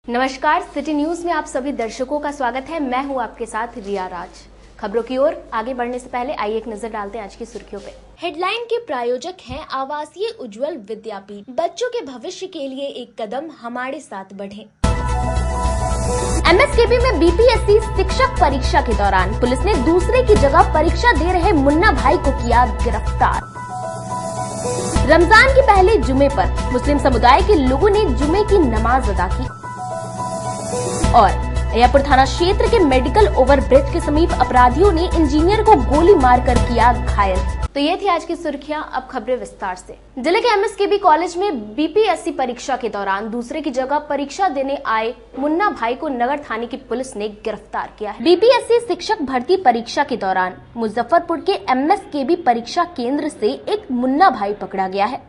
नमस्कार, city news में आप सभी दर्शकों का स्वागत है। मैं हूं आपके साथ रिया राज। खबरों की ओर आगे बढ़ने से पहले आइए एक नजर डालते हैं आज की सुर्खियों पे। हेडलाइन के प्रायोजक हैं आवासीय उज्जवल विद्यापीठ। बच्चों के भविष्य के लिए एक कदम हमारे साथ बढ़ें। एमएसकेबी में बीपीएससी शिक्षक परीक्षा के दौरान पुलिस ने दूसरे की जगह परीक्षा दे रहे मुन्ना भाई को किया गिरफ्तार। रमजान के पहले जुमे पर मुस्लिम समुदाय के लोगों ने जुमे की नमाज अदा की। और अय्यापुर थाना क्षेत्र के मेडिकल ओवरब्रिज के समीप अपराधियों ने इंजीनियर को गोली मारकर किया घायल। तो ये थी आज की सुर्खियां, अब खबरें विस्तार से। जिले के एमएसकेबी कॉलेज में बीपीएससी परीक्षा के दौरान दूसरे की जगह परीक्षा देने आए मुन्ना भाई को नगर थाने की पुलिस ने गिरफ्तार किया है। बीपीएससी शिक्षक भर्ती परीक्षा के दौरान मुजफ्फरपुर के एमएसकेबी परीक्षा केंद्र से एक मुन्ना भाई पकड़ा गया है।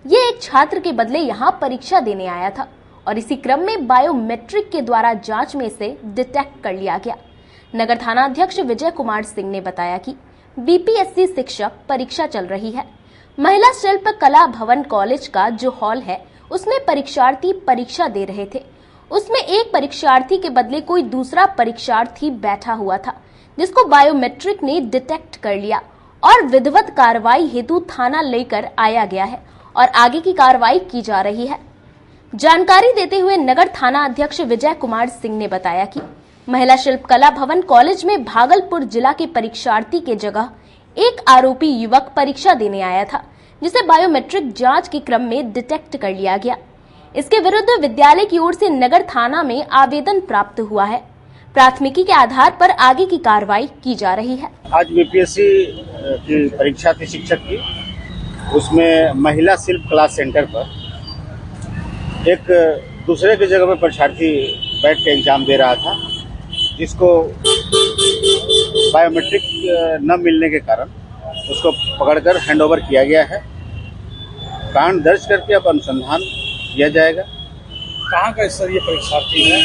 ये एक छात्र के बदले यहाँ परीक्षा देने आया था और इसी क्रम में बायोमेट्रिक के द्वारा जांच में इसे डिटेक्ट कर लिया गया। नगर थाना अध्यक्ष विजय कुमार सिंह ने बताया कि बीपीएससी शिक्षक परीक्षा चल रही है। महिला शिल्प कला भवन कॉलेज का जो हॉल है उसमें परीक्षार्थी परीक्षा दे रहे थे। उसमें एक परीक्षार्थी के बदले कोई दूसरा परीक्षार्थी बैठा हुआ था, जिसको बायोमेट्रिक ने डिटेक्ट कर लिया और विधिवत कार्रवाई हेतु थाना लेकर आया गया है और आगे की कार्रवाई की जा रही है। जानकारी देते हुए नगर थाना अध्यक्ष विजय कुमार सिंह ने बताया कि महिला शिल्प कला भवन कॉलेज में भागलपुर जिला के परीक्षार्थी के जगह एक आरोपी युवक परीक्षा देने आया था, जिसे बायोमेट्रिक जांच के क्रम में डिटेक्ट कर लिया गया। इसके विरुद्ध विद्यालय की ओर से नगर थाना में आवेदन प्राप्त हुआ है। प्राथमिकी के आधार पर आगे की कार्रवाई की जा रही है। आज बीपीएससी की परीक्षा थी शिक्षक की, उसमें महिला शिल्प कला सेंटर पर एक दूसरे की जगह पर परीक्षार्थी बैठ के एग्जाम दे रहा था, जिसको बायोमेट्रिक न मिलने के कारण उसको पकड़कर हैंडओवर किया गया है। कांड दर्ज करके अब अनुसंधान किया जाएगा। कहाँ का सर ये परीक्षार्थी है?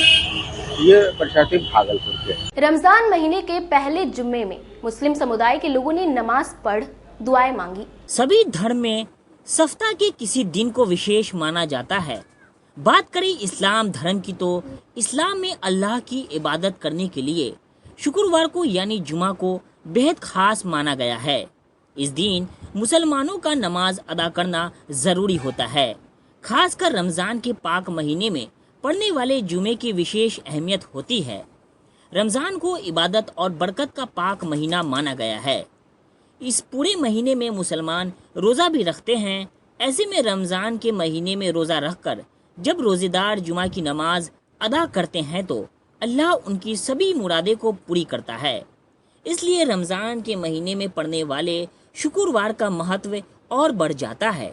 ये परीक्षार्थी भागलपुर के। रमजान महीने के पहले जुम्मे में मुस्लिम समुदाय के लोगों ने नमाज पढ़ दुआएं मांगी। सभी धर्म में सफ्ताह के किसी दिन को विशेष माना जाता है। बात करें इस्लाम धर्म की तो इस्लाम में अल्लाह की इबादत करने के लिए शुक्रवार को यानी जुमा को बेहद खास माना गया है। इस दिन मुसलमानों का नमाज अदा करना जरूरी होता है। खासकर रमजान के पाक महीने में पढ़ने वाले जुमे की विशेष अहमियत होती है। रमजान को इबादत और बरकत का पाक महीना माना गया है। इस पूरे महीने में मुसलमान रोजा भी रखते हैं। ऐसे में रमजान के महीने में रोजा रखकर जब रोजेदार जुमा की नमाज अदा करते हैं तो अल्लाह उनकी सभी मुरादे को पूरी करता है। इसलिए रमजान के महीने में पढ़ने वाले शुक्रवार का महत्व और बढ़ जाता है।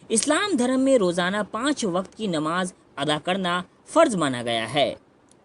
इस्लाम धर्म में रोजाना 5 वक्त की नमाज अदा करना फर्ज माना गया है,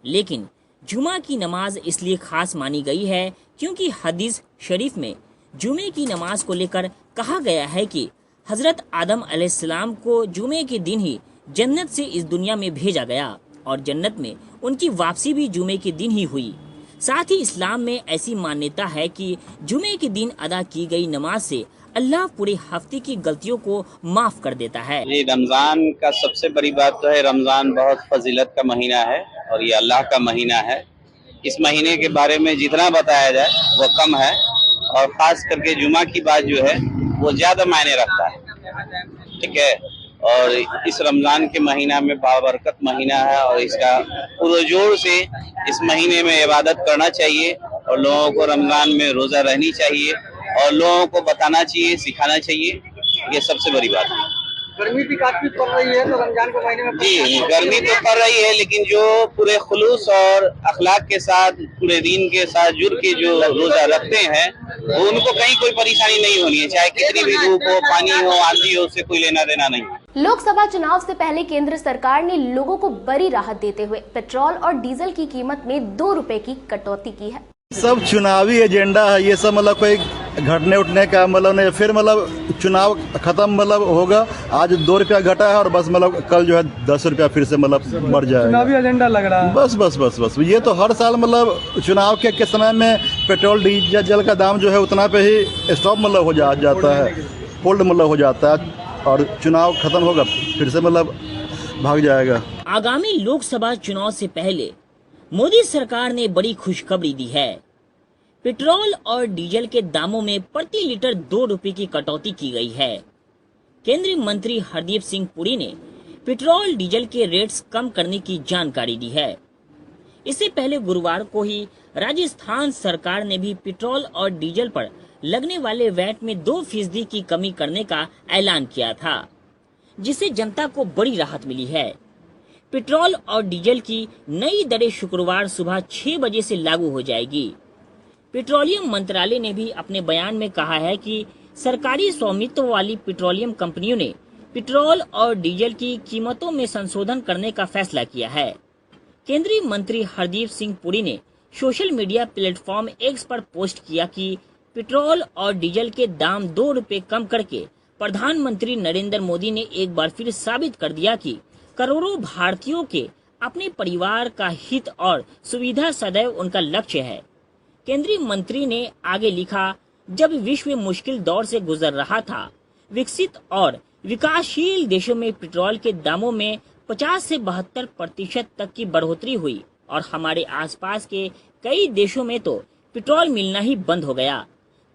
लेकिन जुमा की नमाज इसलिए खास मानी गई है क्योंकि हदीस शरीफ में जुमे की नमाज को लेकर कहा गया है कि हजरत आदम अलैहिस्सलाम को जुमे के दिन ही जन्नत से इस दुनिया में भेजा गया और जन्नत में उनकी वापसी भी जुमे के दिन ही हुई। साथ ही इस्लाम में ऐसी मान्यता है कि जुमे के दिन अदा की गई नमाज से अल्लाह पूरे हफ्ते की गलतियों को माफ कर देता है। ये रमजान का सबसे बड़ी बात तो है, रमजान बहुत फजीलत का महीना है और ये अल्लाह का महीना है। इस महीने के बारे में जितना बताया जाए वो कम है और खास करके जुमा की बात जो है वो ज्यादा मायने रखता है। ठीक है, और इस रमजान के महीना में बाबरकत महीना है और इसका पुरजोर से इस महीने में इबादत करना चाहिए और लोगों को रमजान में रोजा रहनी चाहिए और लोगों को बताना चाहिए, सिखाना चाहिए। ये सबसे बड़ी बात है। गर्मी भी काफी पड़ रही है तो रमजान के महीने में जी गर्मी तो पड़ रही है, लेकिन जो पूरे खुलूस और अखलाक के साथ पूरे दिन के साथ जुड़ के जो रोजा रखते हैं वो उनको कहीं कोई परेशानी नहीं होनी है, चाहे कितनी भी धूप हो, पानी हो, आंधी हो, उससे कोई लेना देना नहीं। लोकसभा चुनाव से पहले केंद्र सरकार ने लोगों को बड़ी राहत देते हुए पेट्रोल और डीजल की कीमत में 2 रुपए की कटौती की है। सब चुनावी एजेंडा है ये सब, मतलब कोई घटने उठने का मतलब नहीं। फिर मतलब चुनाव खत्म मतलब होगा, आज 2 रुपया घटा है और बस मतलब कल जो है 10 रुपया फिर से मतलब बढ़ जाएगा। चुनावी एजेंडा लग रहा है। बस बस बस बस ये तो हर साल मतलब चुनाव के समय में पेट्रोल डीजल का दाम जो है उतना पे ही स्टॉप मतलब हो जाता है, होल्ड मतलब हो जाता है और चुनाव खत्म होगा फिर से मतलब भाग जाएगा। आगामी लोकसभा चुनाव से पहले मोदी सरकार ने बड़ी खुशखबरी दी है। पेट्रोल और डीजल के दामों में प्रति लीटर 2 रुपए की कटौती की गई है। केंद्रीय मंत्री हरदीप सिंह पुरी ने पेट्रोल डीजल के रेट्स कम करने की जानकारी दी है। इससे पहले गुरुवार को ही राजस्थान सरकार ने भी पेट्रोल और डीजल पर लगने वाले वैट में 2% की कमी करने का ऐलान किया था, जिससे जनता को बड़ी राहत मिली है। पेट्रोल और डीजल की नई दरें शुक्रवार सुबह 6 बजे से लागू हो जाएगी। पेट्रोलियम मंत्रालय ने भी अपने बयान में कहा है कि सरकारी स्वामित्व वाली पेट्रोलियम कंपनियों ने पेट्रोल और डीजल की कीमतों में संशोधन करने का फैसला किया है। केंद्रीय मंत्री हरदीप सिंह पुरी ने सोशल मीडिया प्लेटफॉर्म एक्स पर पोस्ट किया कि पेट्रोल और डीजल के दाम 2 रुपए कम करके प्रधानमंत्री नरेंद्र मोदी ने एक बार फिर साबित कर दिया कि करोड़ों भारतीयों के अपने परिवार का हित और सुविधा सदैव उनका लक्ष्य है। केंद्रीय मंत्री ने आगे लिखा, जब विश्व मुश्किल दौर से गुजर रहा था, विकसित और विकासशील देशों में पेट्रोल के दामों में 50 से 72% तक की बढ़ोतरी हुई और हमारे आसपास के कई देशों में तो पेट्रोल मिलना ही बंद हो गया।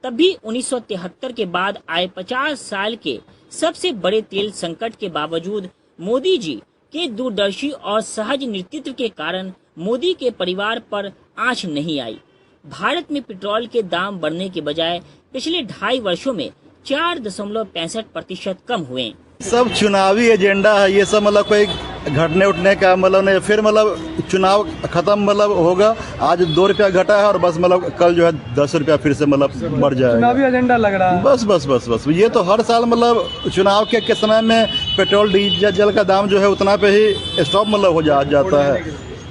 तब भी 1973 के बाद आए 50 साल के सबसे बड़े तेल संकट के बावजूद मोदी जी के दूरदर्शी और सहज नेतृत्व के कारण मोदी के परिवार पर आंच नहीं आई। भारत में पेट्रोल के दाम बढ़ने के बजाय पिछले 2.5 वर्षों में 4.65% कम हुए। सब चुनावी एजेंडा है ये सब, मतलब कोई घटने उठने का मतलब नहीं। फिर मतलब चुनाव खत्म मतलब होगा, आज 2 रुपया घटा है और बस मतलब कल जो है 10 रुपया फिर से मतलब बढ़ जाएगा। चुनावी एजेंडा लग रहा है। बस बस बस बस ये तो हर साल मतलब चुनाव के समय में पेट्रोल डीजल का दाम जो है उतना पे ही स्टॉप मतलब हो जाता है,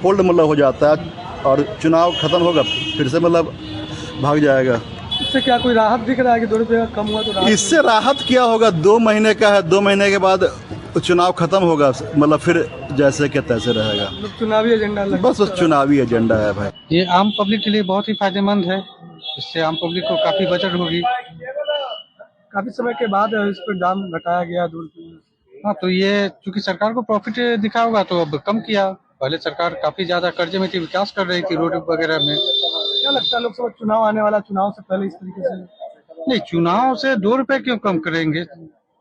होल्ड मतलब हो जाता है और चुनाव खत्म होगा फिर से मतलब भाग जाएगा। इससे क्या कोई राहत दिख रहा है कि 2 रुपये कम हुआ तो राहत? इससे राहत क्या होगा, 2 महीने का है, 2 महीने के बाद चुनाव खत्म होगा, मतलब फिर जैसे के तैसे रहेगा। चुनावी एजेंडा बस चुनावी एजेंडा है भाई। ये आम पब्लिक के लिए बहुत ही फायदेमंद है, इससे आम पब्लिक को काफी बचत होगी। काफी समय के बाद इस पर दाम घटाया गया 2 रुपये। हाँ, तो ये चूंकि सरकार को प्रॉफिट दिखा होगा तो अब कम किया। पहले सरकार काफी ज्यादा कर्जे में थी, विकास कर रही थी रोड वगैरह में। क्या लगता है लोकसभा चुनाव आने वाला, चुनाव से पहले इस तरीके से? नहीं, चुनाव से 2 रुपए क्यों कम करेंगे?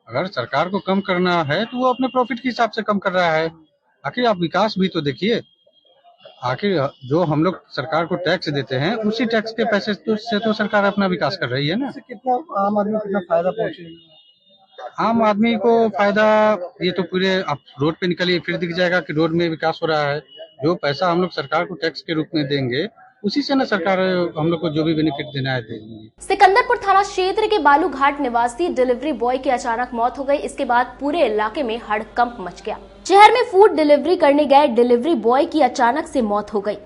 अगर सरकार को कम करना है तो वो अपने प्रॉफिट के हिसाब से कम कर रहा है। आखिर आप विकास भी तो देखिए, आखिर जो हम लोग सरकार को टैक्स देते हैं उसी टैक्स के पैसे से तो सरकार अपना विकास कर रही है ना। कितना आम आदमी को कितना फायदा पहुँचेगा? आम आदमी को फायदा, ये तो पूरे आप रोड पे निकलिए फिर दिख जाएगा कि रोड में विकास हो रहा है। जो पैसा हम लोग सरकार को टैक्स के रूप में देंगे उसी से ना सरकार हम लोग को जो भी बेनिफिट देना है देगी। सिकंदरपुर थाना क्षेत्र के बालूघाट निवासी डिलीवरी बॉय की अचानक मौत हो गई। इसके बाद पूरे इलाके में हड़कंप मच गया। शहर में फूड डिलीवरी करने गए डिलीवरी बॉय की अचानक से मौत हो गई।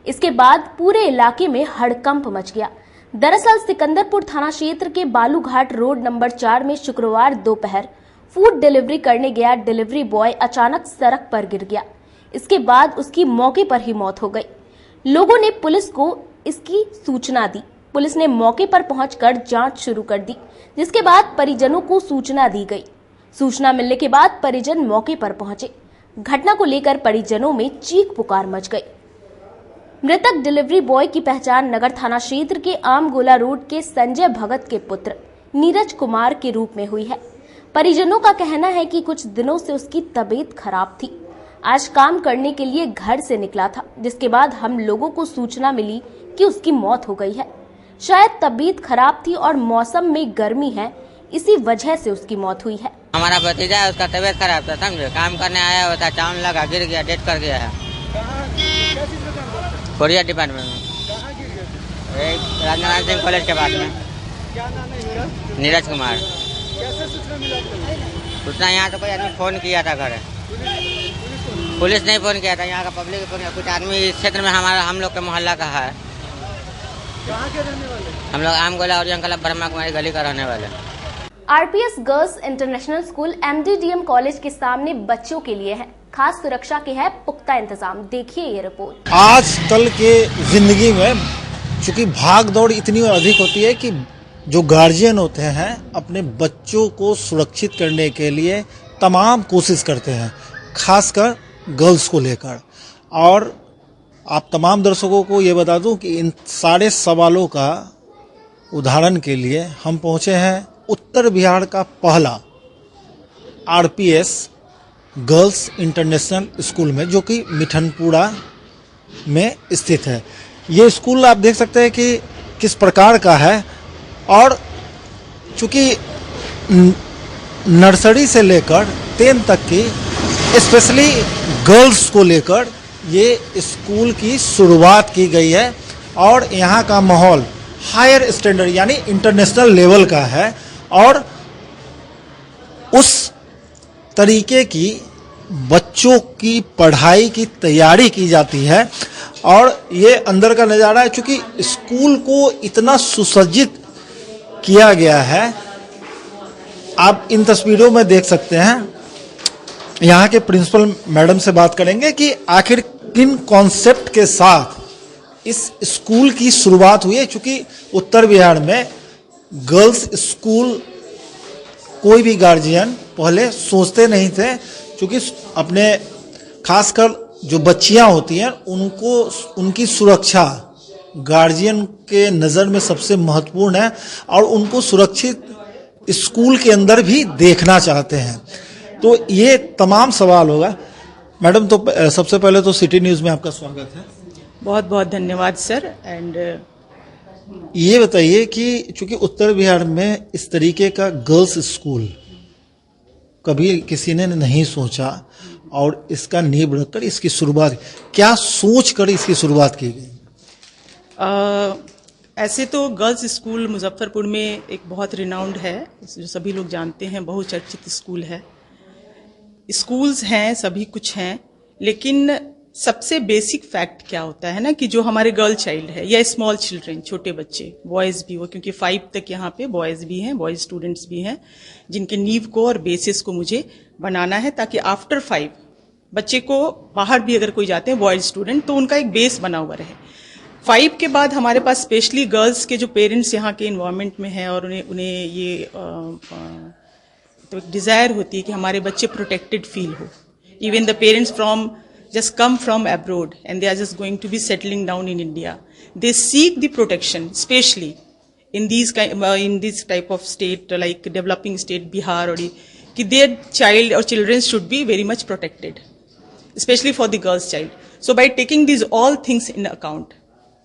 इसके बाद पूरे इलाके में हड़कंप मच गया। दरअसल सिकंदरपुर थाना क्षेत्र के बालूघाट रोड नंबर 4 में शुक्रवार दोपहर फूड डिलीवरी करने गया डिलीवरी बॉय अचानक सड़क पर गिर गया। इसके बाद उसकी मौके पर ही मौत हो गई। लोगों ने पुलिस को इसकी सूचना दी। पुलिस ने मौके पर पहुंचकर जांच शुरू कर दी, जिसके बाद परिजनों को सूचना दी गई। सूचना मिलने के बाद परिजन मौके पर पहुंचे। घटना को लेकर परिजनों में चीख पुकार मच गई। मृतक डिलीवरी बॉय की पहचान नगर थाना क्षेत्र के आमगोला रोड के संजय भगत के पुत्र नीरज कुमार के रूप में हुई है। परिजनों का कहना है कि कुछ दिनों से उसकी तबीयत खराब थी। आज काम करने के लिए घर से निकला था, जिसके बाद हम लोगों को सूचना मिली कि उसकी मौत हो गई है। शायद तबीयत खराब थी और मौसम में गर्मी है, इसी वजह से उसकी मौत हुई है। हमारा भतीजा है, उसका तबीयत खराब था, समझे, काम करने आया हुआ था, चावल लगा, गिर गया, डेथ कर गया है। कोरिया डिपार्टमेंट में, राजनारायण सिंह कॉलेज के पास में। नीरज कुमार। सूचना यहाँ से कोई आदमी फोन किया था घर, पुलिस नहीं फोन किया था, यहाँ का पब्लिक फोन किया। कुछ आदमी इस क्षेत्र में हम लोग के मोहल्ला का है। हम लोग आमगोला और अंकल ब्रह्मा कुमारी गली का रहने वाले। RPS girls international school MDDM college के सामने बच्चों के लिए है खास सुरक्षा के है पुख्ता इंतजाम। देखिए ये रिपोर्ट। आजकल के जिंदगी में चूंकि भाग दौड़ इतनी अधिक होती है कि जो गार्जियन होते हैं अपने बच्चों को सुरक्षित करने के लिए तमाम कोशिश करते हैं। खासकर गर्ल्स को लेकर। और आप तमाम दर्शकों को ये बता दूं कि इन सारे सवालों का उदाहरण के लिए हम पहुंचे हैं उत्तर बिहार का पहला आरपीएस गर्ल्स इंटरनेशनल स्कूल में, जो कि मिठनपुरा में स्थित है। ये स्कूल आप देख सकते हैं कि किस प्रकार का है, और चूंकि नर्सरी से लेकर 10 तक की स्पेशली गर्ल्स को लेकर ये स्कूल की शुरुआत की गई है। और यहाँ का माहौल हायर स्टैंडर्ड यानी इंटरनेशनल लेवल का है, और उस तरीके की बच्चों की पढ़ाई की तैयारी की जाती है। और ये अंदर का नज़ारा है, चूँकि स्कूल को इतना सुसज्जित किया गया है, आप इन तस्वीरों में देख सकते हैं। यहाँ के प्रिंसिपल मैडम से बात करेंगे कि आखिर किन कॉन्सेप्ट के साथ इस स्कूल की शुरुआत हुई है। चूँकि उत्तर बिहार में गर्ल्स स्कूल कोई भी गार्जियन पहले सोचते नहीं थे, क्योंकि अपने खासकर जो बच्चियां होती हैं उनको उनकी सुरक्षा गार्जियन के नज़र में सबसे महत्वपूर्ण है, और उनको सुरक्षित स्कूल के अंदर भी देखना चाहते हैं। तो ये तमाम सवाल होगा। मैडम, तो सबसे पहले तो सिटी न्यूज़ में आपका स्वागत है। बहुत बहुत धन्यवाद सर। एंड ये बताइए कि चूंकि उत्तर बिहार में इस तरीके का गर्ल्स स्कूल कभी किसी ने नहीं सोचा, और इसका नींव रखकर इसकी शुरुआत, क्या सोच कर इसकी शुरुआत की गई? ऐसे तो गर्ल्स स्कूल मुजफ्फरपुर में एक बहुत रिनाउंड है, जो सभी लोग जानते हैं, बहुचर्चित स्कूल है। स्कूल्स हैं, सभी कुछ हैं, लेकिन सबसे बेसिक फैक्ट क्या होता है ना, कि जो हमारे गर्ल चाइल्ड है या स्मॉल चिल्ड्रन, छोटे बच्चे, बॉयज़ भी हो, क्योंकि 5 तक यहाँ पे बॉयज़ भी हैं, बॉयज़ स्टूडेंट्स भी हैं, जिनके नींव को और बेसिस को मुझे बनाना है, ताकि आफ्टर 5 बच्चे को बाहर भी अगर कोई जाते हैं बॉयज़ स्टूडेंट, तो उनका एक बेस बना हुआ रहे। 5 के बाद हमारे पास स्पेशली गर्ल्स के जो पेरेंट्स यहाँ के इन्वायरमेंट में हैं, और उन्हें ये तो एक डिज़ायर होती है कि हमारे बच्चे प्रोटेक्टेड फील हो। Even the parents from just come from abroad and they are just going to be settling down in India, they seek the protection, especially in these type of state like developing state Bihar, or कि their child or children should be very much protected, especially for the girls child. So by taking these all things in account,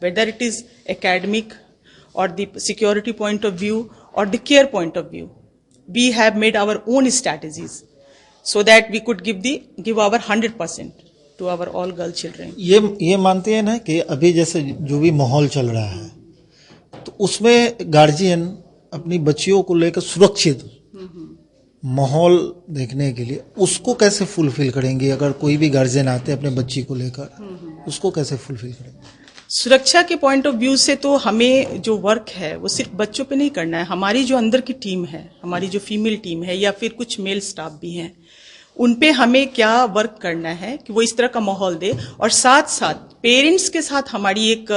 whether it is academic or the security point of view or the care point of view, we have made our own strategies so that we could give our 100% to our all girl children. ये मानते हैं ना कि अभी जैसे जो भी माहौल चल रहा है, तो उसमें गार्जियन अपनी बच्चियों को लेकर सुरक्षित माहौल देखने के लिए उसको कैसे फुलफिल करेंगे? अगर कोई भी गार्जियन आते हैं अपने बच्ची को लेकर, उसको कैसे फुलफिल करेंगे? सुरक्षा के पॉइंट ऑफ व्यू से तो हमें जो वर्क है वो सिर्फ बच्चों पे नहीं करना है। हमारी जो अंदर की टीम है, हमारी जो फीमेल टीम है, या फिर कुछ मेल स्टाफ भी हैं, उन पे हमें क्या वर्क करना है कि वो इस तरह का माहौल दे। और साथ साथ पेरेंट्स के साथ हमारी एक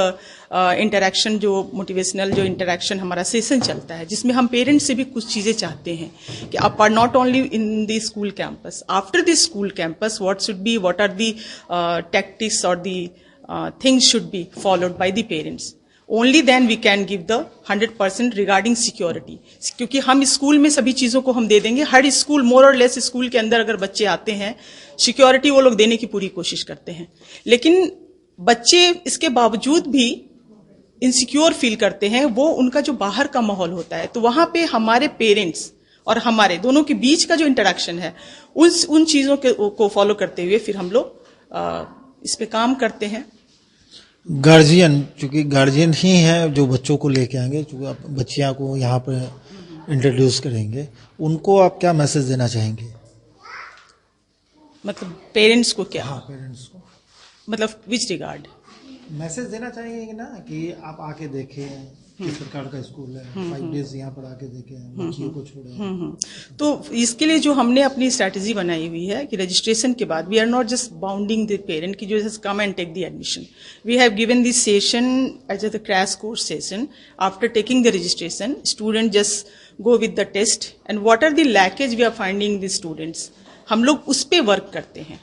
इंटरेक्शन, जो मोटिवेशनल जो इंटरेक्शन हमारा सेशन चलता है, जिसमें हम पेरेंट्स से भी कुछ चीज़ें चाहते हैं कि आप are not only in the school campus, after the school campus what are the tactics और the things should be followed by the parents. Only then we can give the 100% regarding security. क्योंकि हम school में सभी चीज़ों को हम दे देंगे। हर school मोर और लेस स्कूल के अंदर अगर बच्चे आते हैं, सिक्योरिटी वो लोग देने की पूरी कोशिश करते हैं, लेकिन बच्चे इसके बावजूद भी इनसिक्योर फील करते हैं। वो उनका जो बाहर का माहौल होता है, तो वहाँ पे हमारे पेरेंट्स और हमारे दोनों के बीच का जो इंटरेक्शन है, उन चीज़ों को फॉलो करते हुए फिर हम लोग इस पे काम करते हैं। गार्जियन, चूंकि गार्जियन ही है जो बच्चों को लेके आएंगे, चूंकि आप बच्चियां को यहाँ पर इंट्रोड्यूस करेंगे, उनको आप क्या मैसेज देना चाहेंगे? मतलब पेरेंट्स को क्या? हाँ, पेरेंट्स को मतलब विच रिगार्ड मैसेज देना चाहिए ना कि आप आके देखें किस प्रकार का स्कूल है, 5 डेज यहाँ पर आके देखें, बच्चियों को छोड़ें। तो इसके लिए जो हमने अपनी स्ट्रैटेजी बनाई हुई है कि रजिस्ट्रेशन के बाद we are not just bounding the parent की जो just come and take the admission. We have given this session as the crash course session. After taking the registration, student just go with the test and what are the lackage we are finding the students, हम लोग उस पे work करते हैं।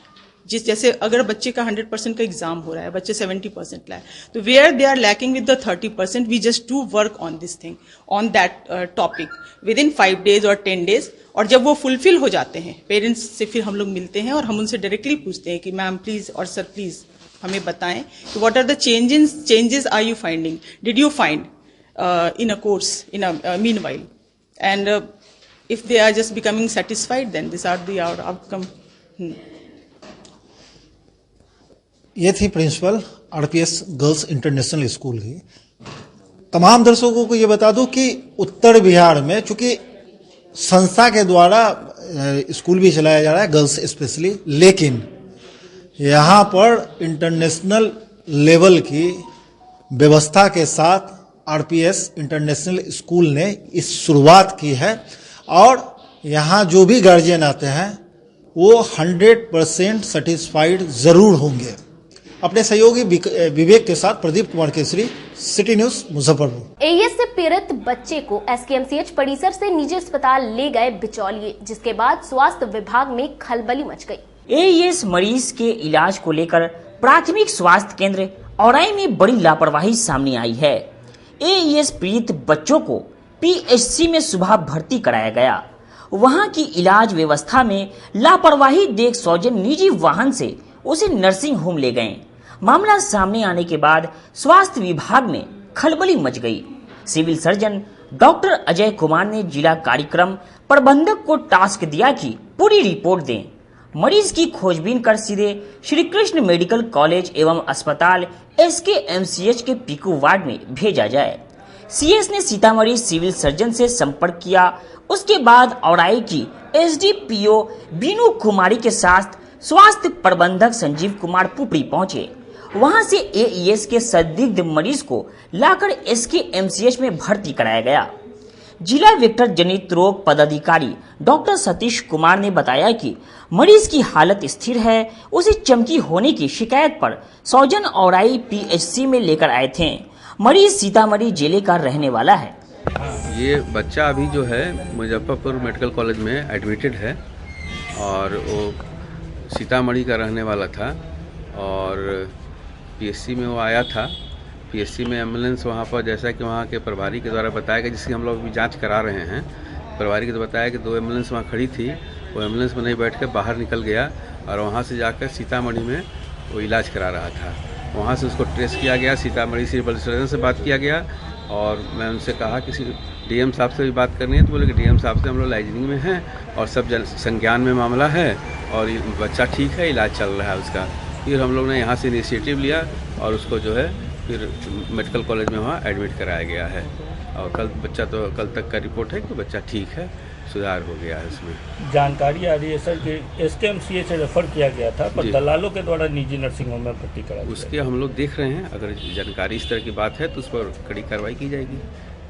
जैसे अगर बच्चे का 100% का एग्जाम हो रहा है, बच्चे 70% लाए, तो where they are lacking with the 30%, we just do work on this thing, on that topic within 5 days और 10 days। और जब वो फुलफिल हो जाते हैं, पेरेंट्स से फिर हम लोग मिलते हैं और हम उनसे डायरेक्टली पूछते हैं कि मैम प्लीज और सर प्लीज हमें बताएं कि what are the changes are you finding, did you find in a course in a meanwhile, and if they are just becoming satisfied, then these are the outcome. ये थी principal RPS girls international school की। तमाम दर्शकों को ये बता दूं कि उत्तर बिहार में चूंकि संस्था के द्वारा स्कूल भी चलाया जा रहा है, गर्ल्स स्पेशली, लेकिन यहाँ पर इंटरनेशनल लेवल की व्यवस्था के साथ आरपीएस इंटरनेशनल स्कूल ने इस शुरुआत की है और यहाँ जो भी गार्जियन आते हैं वो 100% सेटिस्फाइड जरूर होंगे। अपने सहयोगी विवेक के साथ Pradeep Kumar Kesari, city news, Muzaffarpur. AES से पीड़ित बच्चे को एसकेएमसीएच परिसर से निजी अस्पताल ले गए बिचौलिए, जिसके बाद स्वास्थ्य विभाग में खलबली मच गई। एईएस मरीज के इलाज को लेकर प्राथमिक स्वास्थ्य केंद्र औराई में बड़ी लापरवाही सामने आई है। एईएस पीड़ित बच्चों को पीएचसी में सुबह भर्ती कराया गया। वहां की इलाज व्यवस्था में लापरवाही देख सौजन निजी वाहन से उसे नर्सिंग होम ले गए। मामला सामने आने के बाद स्वास्थ्य विभाग में खलबली मच गई। Civil surgeon doctor Ajay Kumar ने जिला कार्यक्रम प्रबंधक को टास्क दिया कि पूरी रिपोर्ट दें। मरीज की खोजबीन कर सीधे श्री कृष्ण मेडिकल कॉलेज एवं अस्पताल एसकेएमसीएच के पीकू वार्ड में भेजा जाए। सीएस ने सीतामढ़ी सिविल सर्जन से संपर्क किया। उसके बाद औराई की एसडीपीओ बीनू कुमारी के साथ स्वास्थ्य प्रबंधक संजीव कुमार पुपरी पहुंचे। वहां से एईएस के संदिग्ध मरीज को लाकर एसकेएमसीएच में भर्ती कराया गया। जिला वेक्टर जनित रोग पदाधिकारी डॉक्टर सतीश कुमार ने बताया कि मरीज की हालत स्थिर है। उसे चमकी होने की शिकायत पर सौजन औराई पीएचसी में लेकर आए थे। मरीज सीतामढ़ी जिले का रहने वाला है। ये बच्चा अभी जो है मुजफ्फरपुर मेडिकल कॉलेज में एडमिटेड है और वो सीतामढ़ी का रहने वाला था और पीएचसी में वो आया था। पीएचसी में एम्बुलेंस वहाँ पर, जैसा कि वहाँ के प्रभारी के द्वारा बताया गया, जिसकी हम लोग अभी जांच करा रहे हैं, प्रभारी के द्वारा बताया कि 2 एम्बुलेंस वहाँ खड़ी थी, वो एम्बुलेंस में नहीं बैठ कर बाहर निकल गया और वहाँ से जाकर सीतामढ़ी में वो इलाज करा रहा था। वहाँ से उसको ट्रेस किया गया, सीतामढ़ी सिविल सर्जन से बात किया गया और मैं उनसे कहा कि डीएम साहब से भी बात करनी है, तो बोले कि डीएम साहब से हम लोग लाइजनिंग में हैं और सब संज्ञान में मामला है और बच्चा ठीक है, इलाज चल रहा है उसका। फिर हम लोग ने यहाँ से इनिशिएटिव लिया और उसको जो है फिर मेडिकल कॉलेज में वहाँ एडमिट कराया गया है और कल तक का रिपोर्ट है कि बच्चा ठीक है, सुधार हो गया है। इसमें जानकारी आ रही है सर कि एसकेएमसीएच से रेफर किया गया था पर दलालों के द्वारा निजी नर्सिंग होम में भर्ती कराया गया। उसके हम लोग देख रहे हैं, अगर जानकारी इस तरह की बात है तो उस पर कड़ी कार्रवाई की जाएगी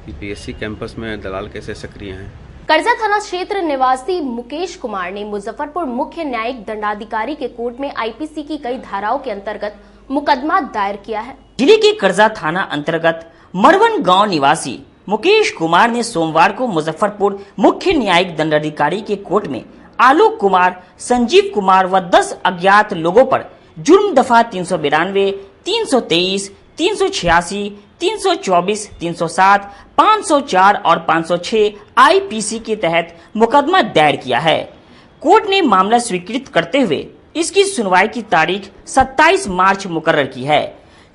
कि पीएचसी कैंपस में दलाल कैसे सक्रिय हैं। कर्जा थाना क्षेत्र निवासी मुकेश कुमार ने मुजफ्फरपुर मुख्य न्यायिक दंडाधिकारी के कोर्ट में आईपीसी की कई धाराओं के अंतर्गत मुकदमा दायर किया है। जिले के कर्जा थाना अंतर्गत मरवन गांव निवासी मुकेश कुमार ने सोमवार को मुजफ्फरपुर मुख्य न्यायिक दंडाधिकारी के कोर्ट में आलोक कुमार, संजीव कुमार व 10 अज्ञात लोगों पर जुर्म दफा 392, 323, 386, 324, 307, 504 और 506 आईपीसी के तहत मुकदमा दायर किया है। कोर्ट ने मामला स्वीकृत करते हुए इसकी सुनवाई की तारीख 27 मार्च मुकर्रर की है।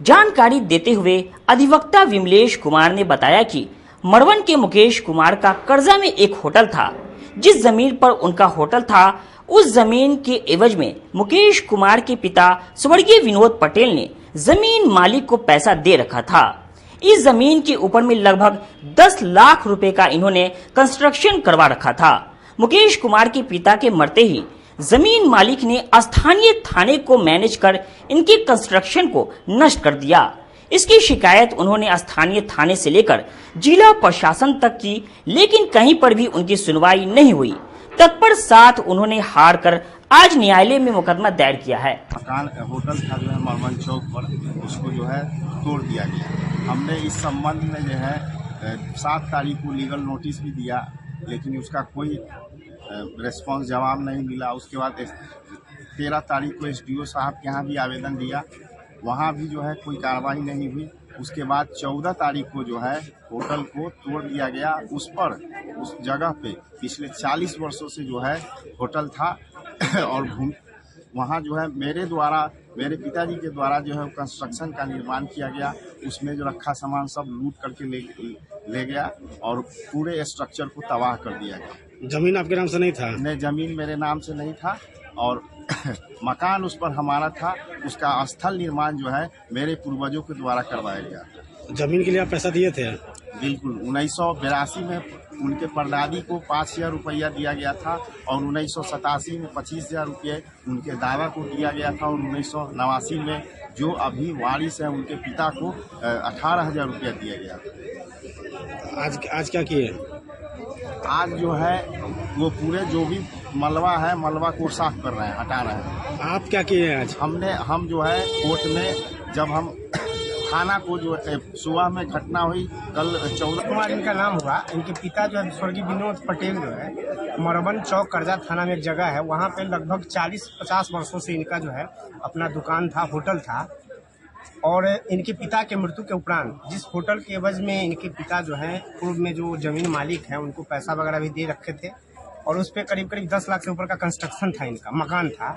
जानकारी देते हुए अधिवक्ता विमलेश कुमार ने बताया कि मरवन के मुकेश कुमार का कर्जा में एक होटल था। जिस जमीन पर उनका होटल था उस जमीन के एवज में मुकेश कुमार के पिता स्वर्गीय विनोद पटेल ने जमीन मालिक को पैसा दे रखा था। इस जमीन के ऊपर में लगभग 10 लाख रुपए का इन्होंने कंस्ट्रक्शन करवा रखा था। मुकेश कुमार के पिता के मरते ही जमीन मालिक ने स्थानीय थाने को मैनेज कर इनके कंस्ट्रक्शन को नष्ट कर दिया। इसकी शिकायत उन्होंने स्थानीय थाने से लेकर जिला प्रशासन तक की, लेकिन कहीं पर भी उनकी सुनवाई नहीं हुई। तत्पर साथ उन्होंने हार कर आज न्यायालय में मुकदमा दायर किया है। मकान होटल था जो है मरवन चौक पर, उसको जो है तोड़ दिया गया। हमने इस संबंध में जो है 7 तारीख को लीगल नोटिस भी दिया, लेकिन उसका कोई रिस्पांस जवाब नहीं मिला। उसके बाद 13 तारीख को SDO साहब के यहाँ भी आवेदन दिया, वहाँ भी जो है कोई कार्रवाई नहीं हुई। उसके बाद 14 तारीख को जो है होटल को तोड़ दिया गया। उस जगह पे पिछले 40 वर्षों से जो है होटल था और वहाँ जो है मेरे पिताजी के द्वारा जो है कंस्ट्रक्शन का निर्माण किया गया। उसमें जो रखा सामान सब लूट करके ले गया और पूरे स्ट्रक्चर को तबाह कर दिया गया। जमीन आपके नाम से नहीं था? नहीं, जमीन मेरे नाम से नहीं था और मकान उस पर हमारा था। उसका स्थल निर्माण जो है मेरे पूर्वजों के द्वारा करवाया गया। जमीन के लिए आप पैसा दिए थे? बिल्कुल। 1982 में उनके परदादी को 5,000 रुपया दिया गया था और 1987 में 25,000 रुपये उनके दादा को दिया गया था और 1989 में जो अभी वारिस है उनके पिता को 18,000 रुपया दिया गया। आज क्या किए? आज जो है वो पूरे जो भी मलबा है, मलबा को साफ कर रहे हैं, हटा रहे हैं। आप क्या किए आज? हम जो है कोर्ट में जब हम थाना को जो सुबह में घटना हुई कल 14 कुमार इनका नाम हुआ। इनके पिता जो है स्वर्गीय विनोद पटेल जो है मरबन चौक करजा थाना में एक जगह है, वहाँ पे लगभग 40-50 वर्षों से इनका जो है अपना दुकान था, होटल था। और इनके पिता के मृत्यु के उपरांत जिस होटल के एवज में इनके पिता जो है पूर्व में जो जमीन मालिक है उनको पैसा वगैरह भी दे रखे थे और उस पर करीब 10 लाख से ऊपर का कंस्ट्रक्शन था, इनका मकान था।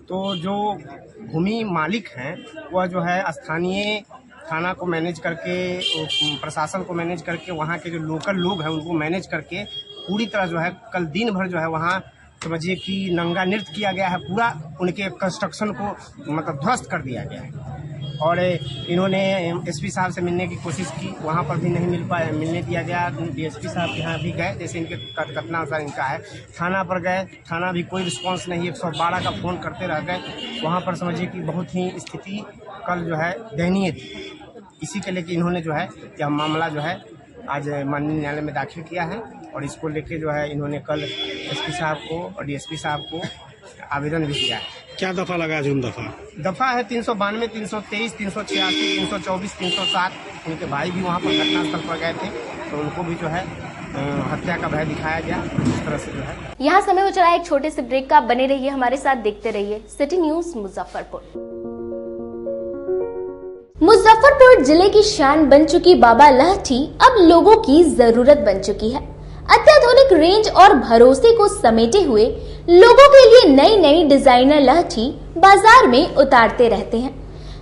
तो जो भूमि मालिक हैं वह जो है स्थानीय थाना को मैनेज करके, प्रशासन को मैनेज करके, वहाँ के जो लोकल लोग हैं उनको मैनेज करके पूरी तरह जो है कल दिन भर जो है वहाँ समझिए कि नंगा नृत्य किया गया है। पूरा उनके कंस्ट्रक्शन को मतलब ध्वस्त कर दिया गया है। और इन्होंने SP साहब से मिलने की कोशिश की, वहाँ पर भी नहीं मिलने दिया गया। DSP साहब के यहाँ भी गए, जैसे इनके कथनानुसार इनका है। थाना पर गए, थाना भी कोई रिस्पांस नहीं, 112 का फ़ोन करते रह गए। वहाँ पर समझिए कि बहुत ही स्थिति कल जो है दयनीय थी। इसी के लेके इन्होंने जो है यह मामला जो है आज माननीय न्यायालय में दाखिल किया है और इसको लेके जो है इन्होंने कल SP साहब को और DSP साहब को आवेदन भी दिया है। क्या दफा लगा? जुर्म दफा है 392, 323, 386, 324, 307। उनके भाई भी वहाँ पर घटनास्थल पर गए थे तो उनको भी जो है हत्या का भय दिखाया गया। इस तरह से जो है यहाँ समय हो चला एक छोटे से ब्रेक का। बने रहिए हमारे साथ, देखते रहिए सिटी न्यूज मुजफ्फरपुर। मुजफ्फरपुर जिले की शान बन चुकी बाबा लहठी अब लोगों की जरूरत बन चुकी है। अत्याधुनिक रेंज और भरोसे को समेटे हुए लोगों के लिए नई नई डिजाइनर लहठी बाजार में उतारते रहते हैं।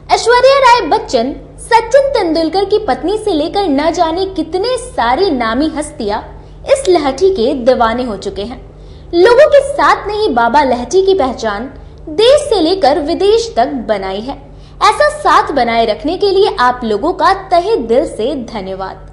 ऐश्वर्या राय बच्चन, सचिन तेंदुलकर की पत्नी से लेकर न जाने कितने सारी नामी हस्तियां इस लहठी के दीवाने हो चुके हैं। लोगों के साथ ने ही बाबा लहठी की पहचान देश से लेकर विदेश तक बनाई है। ऐसा साथ बनाए रखने के लिए आप लोगों का तहे दिल से धन्यवाद।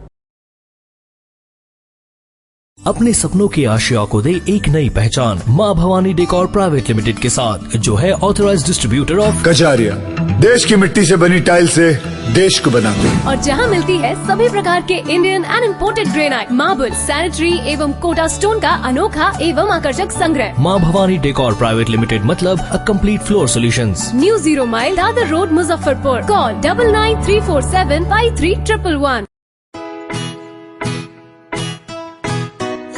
अपने सपनों की आशिया को दे एक नई पहचान माँ भवानी डेकोर प्राइवेट लिमिटेड के साथ, जो है ऑथराइज्ड डिस्ट्रीब्यूटर ऑफ कजारिया। देश की मिट्टी से बनी टाइल से देश को बनाते हैं और जहाँ मिलती है सभी प्रकार के Indian and imported granite, marble, sanitary एवं कोटा स्टोन का अनोखा एवं आकर्षक संग्रह। माँ भवानी डेकोर प्राइवेट लिमिटेड मतलब a complete floor solutions. New 0 mile Dadar road Muzaffarpur. Call 9934753111।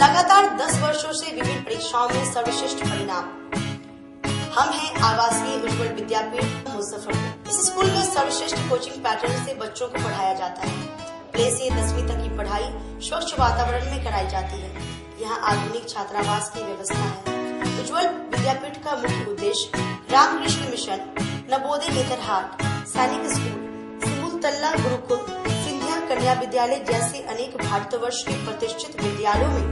लगातार 10 वर्षों से विभिन्न परीक्षाओं में सर्वश्रेष्ठ परिणाम। हम हैं आवासीय उज्ज्वल विद्यापीठ मुजफ्फरपुर। इस स्कूल में सर्वश्रेष्ठ कोचिंग पैटर्न से बच्चों को पढ़ाया जाता है। प्ले से 10वीं तक की पढ़ाई स्वच्छ वातावरण में कराई जाती है। यहाँ आधुनिक छात्रावास की व्यवस्था है। उज्ज्वल विद्यापीठ का मुख्य उद्देश्य रामकृष्ण मिशन, नवोदय नेतरहाट, सैनिक स्कूल, सिमुलतल्ला गुरुकुल, सिंधिया कन्या विद्यालय जैसे अनेक भारतवर्ष के प्रतिष्ठित विद्यालयों में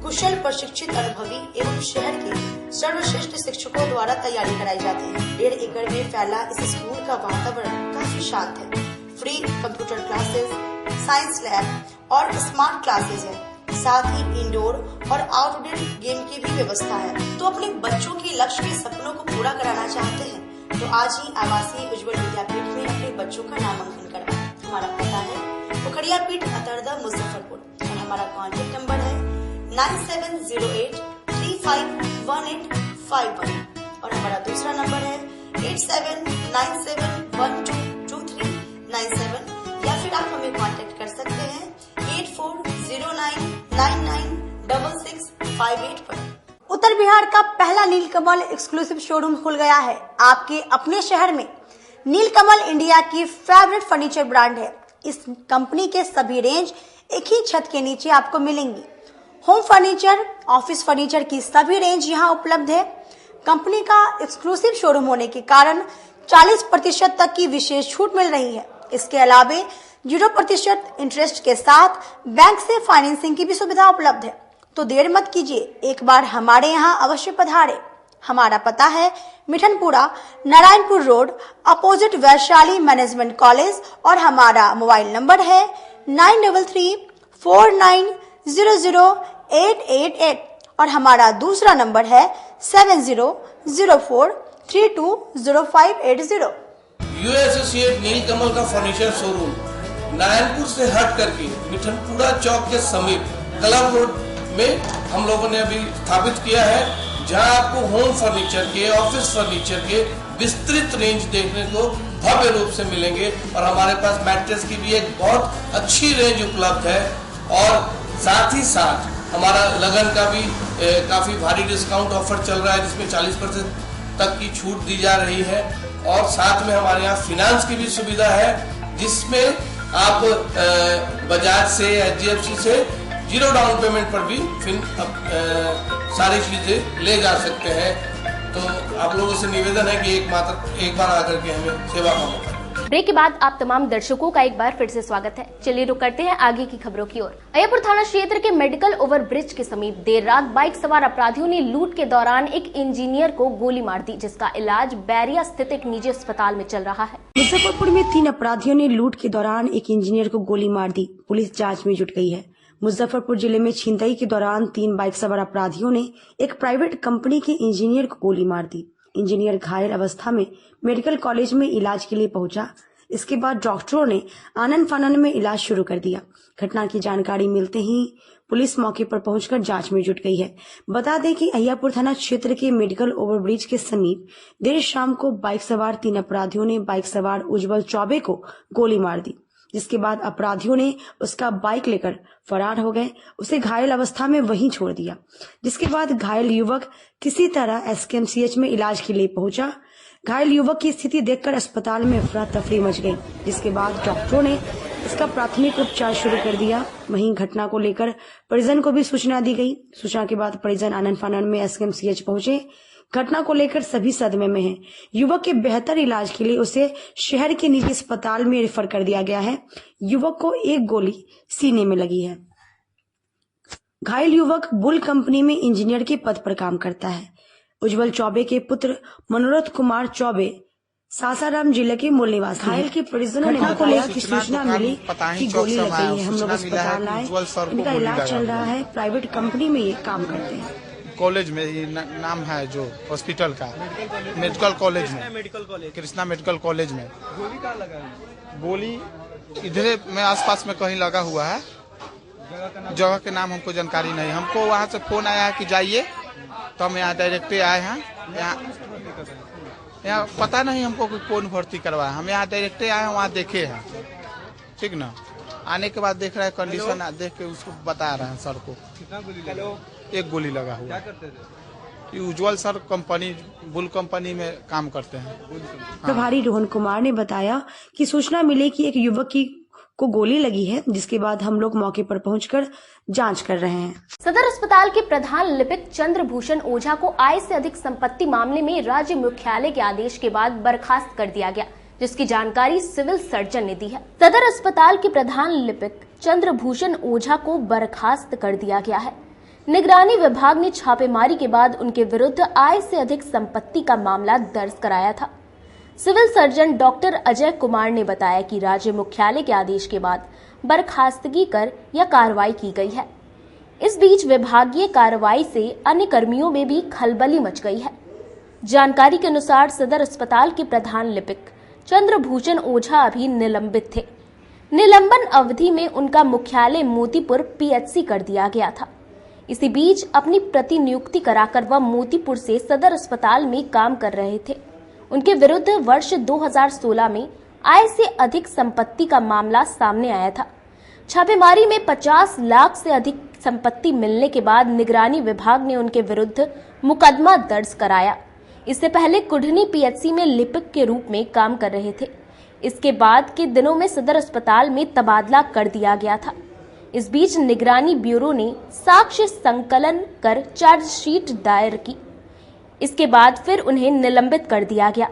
कुशल प्रशिक्षित अनुभवी एवं शहर के सर्वश्रेष्ठ शिक्षकों द्वारा तैयारी कराई जाती है। 1.5 एकड़ में फैला इस स्कूल का वातावरण काफी शांत है। Free computer classes, science lab और स्मार्ट क्लासेस है। साथ ही इंडोर और आउटडोर गेम की भी व्यवस्था है। तो अपने बच्चों के लक्ष्य के सपनों को पूरा कराना चाहते हैं तो आज ही आवासीय उज्ज्वल विद्यापीठ में अपने बच्चों का नामांकन कराएं। हमारा पता है पोखरिया पीठ अतरदा मुजफ्फरपुर और हमारा कॉन्टेक्ट नंबर है 9708351851 और हमारा दूसरा नंबर है 8797122397 या फिर आप हमें कांटेक्ट कर सकते हैं 8409996658 पर। उत्तर बिहार का पहला नीलकमल एक्सक्लूसिव शोरूम खुल गया है। आपके अपने शहर में नीलकमल इंडिया की फेवरेट फर्नीचर ब्रांड है। इस कंपनी के सभी रेंज एक ही छत के नीचे आपको मिलेंगी। होम फर्नीचर, ऑफिस फर्नीचर की सभी रेंज यहाँ उपलब्ध है। कंपनी का एक्सक्लूसिव शोरूम होने के कारण 40% तक की विशेष छूट मिल रही है। इसके अलावे 0% इंटरेस्ट के साथ बैंक से फाइनेंसिंग की भी सुविधा उपलब्ध है। तो देर मत कीजिए, एक बार हमारे यहाँ अवश्य पधारे। हमारा पता है Mithanpura, Narayanpur road, opposite Vaishali management college और हमारा मोबाइल नंबर है 9334900888 और हमारा दूसरा नंबर है 7004320580। यूए एसोसिएट नीलकमल का फर्नीचर शोरूम नारायणपुर से हट करके मिठनपुरा चौक के समीप क्लब रोड में हम लोगों ने अभी स्थापित किया है, जहां आपको होम फर्नीचर के, ऑफिस फर्नीचर के विस्तृत रेंज देखने को भव्य रूप से मिलेंगे। और हमारे पास मैट्रेस की भी एक बहुत अच्छी रेंज उपलब्ध है और साथ ही साथ हमारा लगन का भी काफी भारी डिस्काउंट ऑफर चल रहा है, जिसमें 40% तक की छूट दी जा रही है। और साथ में हमारे यहाँ फाइनेंस की भी सुविधा है, जिसमें आप बजाज से, HDFC से 0 डाउन पेमेंट पर भी सारी चीजें ले जा सकते हैं। तो आप लोगों से निवेदन है कि एक बार आकर के हमें सेवा का मौका। ब्रेक के बाद आप तमाम दर्शकों का एक बार फिर से स्वागत है। चलिए रुक करते हैं आगे की खबरों की ओर। अय्यरपुर थाना क्षेत्र के मेडिकल ओवरब्रिज के समीप देर रात बाइक सवार अपराधियों ने लूट के दौरान एक इंजीनियर को गोली मार दी, जिसका इलाज बैरिया स्थित एक निजी अस्पताल में चल रहा है। मुजफ्फरपुर में 3 अपराधियों ने लूट के दौरान एक इंजीनियर को गोली मार दी। पुलिस जाँच में जुट गई है। मुजफ्फरपुर जिले में छिनतई के दौरान 3 बाइक सवार अपराधियों ने एक प्राइवेट कंपनी के इंजीनियर को गोली मार दी। इंजीनियर घायल अवस्था में मेडिकल कॉलेज में इलाज के लिए पहुंचा। इसके बाद डॉक्टरों ने आनन फानन में इलाज शुरू कर दिया। घटना की जानकारी मिलते ही पुलिस मौके पर पहुंचकर जांच में जुट गई है। बता दें कि अय्यापुर थाना क्षेत्र के मेडिकल ओवरब्रिज के समीप देर शाम को बाइक सवार 3 अपराधियों ने बाइक सवार उज्जवल चौबे को गोली मार दी, जिसके बाद अपराधियों ने उसका बाइक लेकर फरार हो गए। उसे घायल अवस्था में वहीं छोड़ दिया, जिसके बाद घायल युवक किसी तरह SKMCH में इलाज के लिए पहुंचा। घायल युवक की स्थिति देखकर अस्पताल में अफरा तफरी मच गई, जिसके बाद डॉक्टरों ने इसका प्राथमिक उपचार शुरू कर दिया। वहीं घटना को लेकर परिजन को भी सूचना दी गई। सूचना के बाद परिजन आनन फानन में SKMCH पहुंचे। घटना को लेकर सभी सदमे में हैं। युवक के बेहतर इलाज के लिए उसे शहर के निजी अस्पताल में रेफर कर दिया गया है। युवक को एक गोली सीने में लगी है। घायल युवक बुल कंपनी में इंजीनियर के पद पर काम करता है। उज्जवल चौबे के पुत्र मनोरथ कुमार चौबे सासाराम जिले के मूल निवासी। घायल के परिजनों ने बताया कि सूचना मिली कि गोली लग गई है। हम लोग अस्पताल आए, इनका इलाज चल रहा है। प्राइवेट कंपनी में ये काम करते हैं। कॉलेज में ये नाम है जो हॉस्पिटल का, मेडिकल कॉलेज में, कृष्णा मेडिकल कॉलेज में गोली इधर में आसपास में कहीं लगा हुआ है। जगह के नाम हमको जानकारी नहीं। हमको वहाँ से फोन आया है कि जाइए, तो हम यहाँ डायरेक्ट आए हैं। यहाँ पता नहीं हमको कि कौन भर्ती करवाया। हम यहाँ डायरेक्ट आए हैं, वहाँ देखे हैं, ठीक ना। आने के बाद देख रहे हैं कंडीशन, देख के उसको बता रहे हैं सर को। एक गोली लगा हुआ। क्या करते थे? उज्जवल सर कंपनी, बुल कंपनी में काम करते हैं। प्रभारी रोहन कुमार ने बताया कि सूचना मिली कि एक युवक को गोली लगी है, जिसके बाद हम लोग मौके पर पहुंचकर जांच कर रहे हैं। सदर अस्पताल के प्रधान लिपिक चंद्रभूषण ओझा को आय से अधिक संपत्ति मामले में राज्य मुख्यालय के आदेश के बाद बर्खास्त कर दिया गया, जिसकी जानकारी सिविल सर्जन ने दी है। सदर अस्पताल के प्रधान लिपिक चंद्रभूषण ओझा को बर्खास्त कर दिया गया है। निगरानी विभाग ने छापेमारी के बाद उनके विरुद्ध आय से अधिक संपत्ति का मामला दर्ज कराया था। Civil surgeon doctor Ajay Kumar ने बताया कि राज्य मुख्यालय के आदेश के बाद बर्खास्तगी कर यह कार्रवाई की गई है। इस बीच विभागीय कार्रवाई से अन्य कर्मियों में भी खलबली मच गई है। जानकारी के अनुसार सदर अस्पताल के प्रधान लिपिक चंद्रभूषण ओझा अभी निलंबित थे। निलंबन अवधि में उनका मुख्यालय मोतीपुर PHC कर दिया गया था। इसी बीच अपनी प्रतिनियुक्ति कराकर वह मोतीपुर से सदर अस्पताल में काम कर रहे थे। उनके विरुद्ध वर्ष 2016 में आय से अधिक संपत्ति का मामला सामने आया था। छापेमारी में 50 लाख से अधिक संपत्ति मिलने के बाद निगरानी विभाग ने उनके विरुद्ध मुकदमा दर्ज कराया। इससे पहले कुढ़नी पीएचसी में लिपिक के रूप में काम कर रहे थे। इसके बाद के दिनों में सदर अस्पताल में तबादला कर दिया गया था। इस बीच निगरानी ब्यूरो ने साक्ष्य संकलन कर चार्जशीट दायर की। इसके बाद फिर उन्हें निलंबित कर दिया गया।